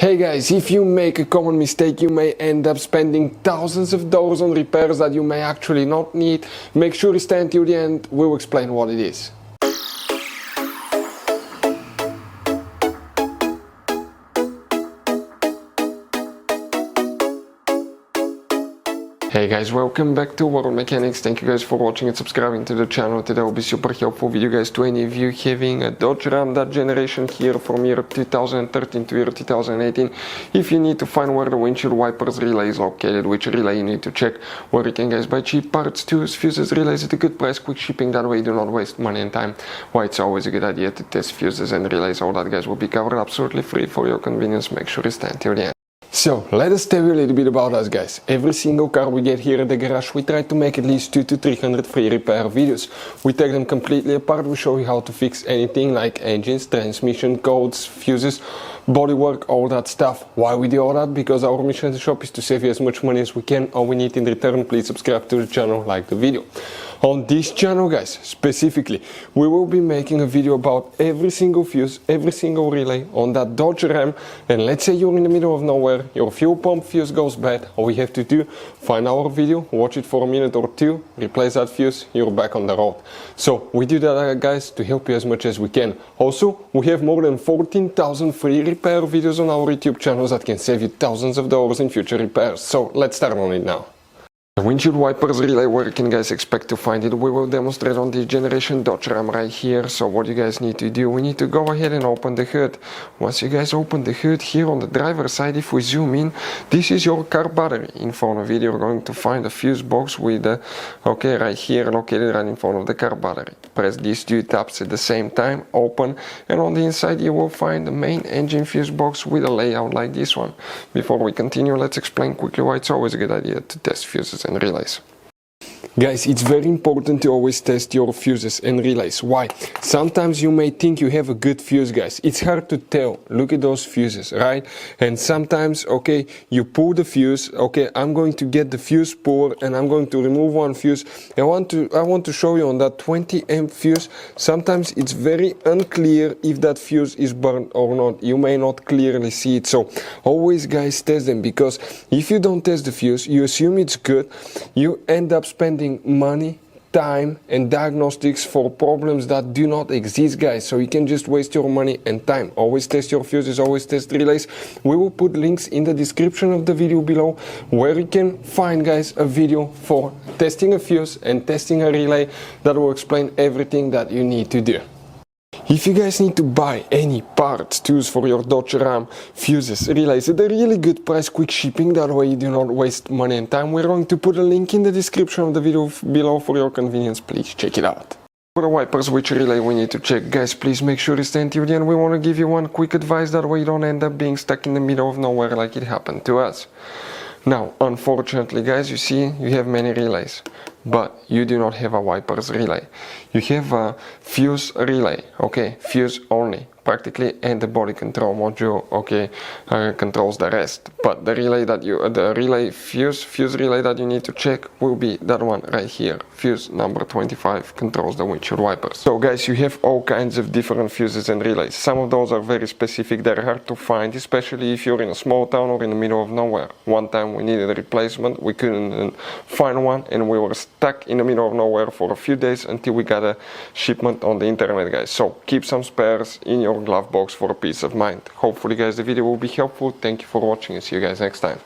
Hey guys, if you make a common mistake, you may end up spending thousands of dollars on repairs that you may actually not need. Make sure you stay until the end, we'll explain what it is. Hey guys, welcome back to World Mechanics. Thank you guys for watching and subscribing to the channel. Today will be super helpful video guys to any of you having a Dodge Ram that generation here from year 2013 to year 2018. If you need to find where the windshield wipers relay is located, which relay you need to check, where you can guys buy cheap parts, tools, fuses, relays at a good price, quick shipping, that way you do not waste money and time. Why it's always a good idea to test fuses and relays. All that guys will be covered absolutely free for your convenience. Make sure you stay until the end. So, let us tell you a little bit about us guys. Every single car we get here at the garage, we try to make at least 200 to 300 free repair videos. We take them completely apart, we show you how to fix anything like engines, transmission, codes, fuses, bodywork, all that stuff. Why we do all that? Because our mission at the shop is to save you as much money as we can. All we need in return, please subscribe to the channel, like the video. On this channel guys, specifically, we will be making a video about every single fuse, every single relay on that Dodge Ram. And let's say you're in the middle of nowhere, your fuel pump fuse goes bad, all we have to do, find our video, watch it for a minute or two, replace that fuse, you're back on the road. So we do that guys to help you as much as we can. Also, we have more than 14,000 free repair videos on our YouTube channels that can save you thousands of dollars in future repairs. So let's start on it now. The windshield wipers relay, where you can guys expect to find it, we will demonstrate on this generation Dodge Ram right here. So what you guys need to do, we need to go ahead and open the hood. Once you guys open the hood, here on the driver's side, if we zoom in, this is your car battery. In front of it, you're going to find a fuse box with the, right here, located right in front of the car battery. Press these two tabs at the same time, open, and on the inside you will find the main engine fuse box with a layout like this one. Before we continue, let's explain quickly why it's always a good idea to test fuses and relays. Guys, it's very important to always test your fuses and relays. Why? Sometimes you may think you have a good fuse, guys. It's hard to tell. Look at those fuses, right? And sometimes, you pull the fuse. I'm going to get the fuse puller and I'm going to remove one fuse. I want to show you on that 20 amp fuse. Sometimes it's very unclear if that fuse is burned or not. You may not clearly see it. So always, guys, test them, because if you don't test the fuse, you assume it's good. You end up spending money, time and diagnostics for problems that do not exist, guys. So you can just waste your money and time. Always test your fuses, always test relays. We will put links in the description of the video below where you can find, guys, a video for testing a fuse and testing a relay that will explain everything that you need to do. If you guys need to buy any parts, tools for your Dodge Ram, fuses, relays at a really good price, quick shipping, that way you do not waste money and time, we're going to put a link in the description of the video below for your convenience. Please check it out. For the wipers, which relay we need to check, guys, please make sure you stay until the end. We want to give you one quick advice, that way you don't end up being stuck in the middle of nowhere like it happened to us. Now, unfortunately, guys, you see, you have many relays, but you do not have a wipers relay. You have a fuse relay, fuse only, practically, and the body control module, controls the rest. But the relay that fuse relay that you need to check will be that one right here. Fuse number 25 controls the windshield wipers. So guys, you have all kinds of different fuses and relays. Some of those are very specific, they're hard to find, especially if you're in a small town or in the middle of nowhere. One time we needed a replacement, we couldn't find one, and we were stuck in the middle of nowhere for a few days until we got a shipment on the internet, guys. So keep some spares in your glove box for a peace of mind. Hopefully, guys, the video will be helpful. Thank you for watching and see you guys next time.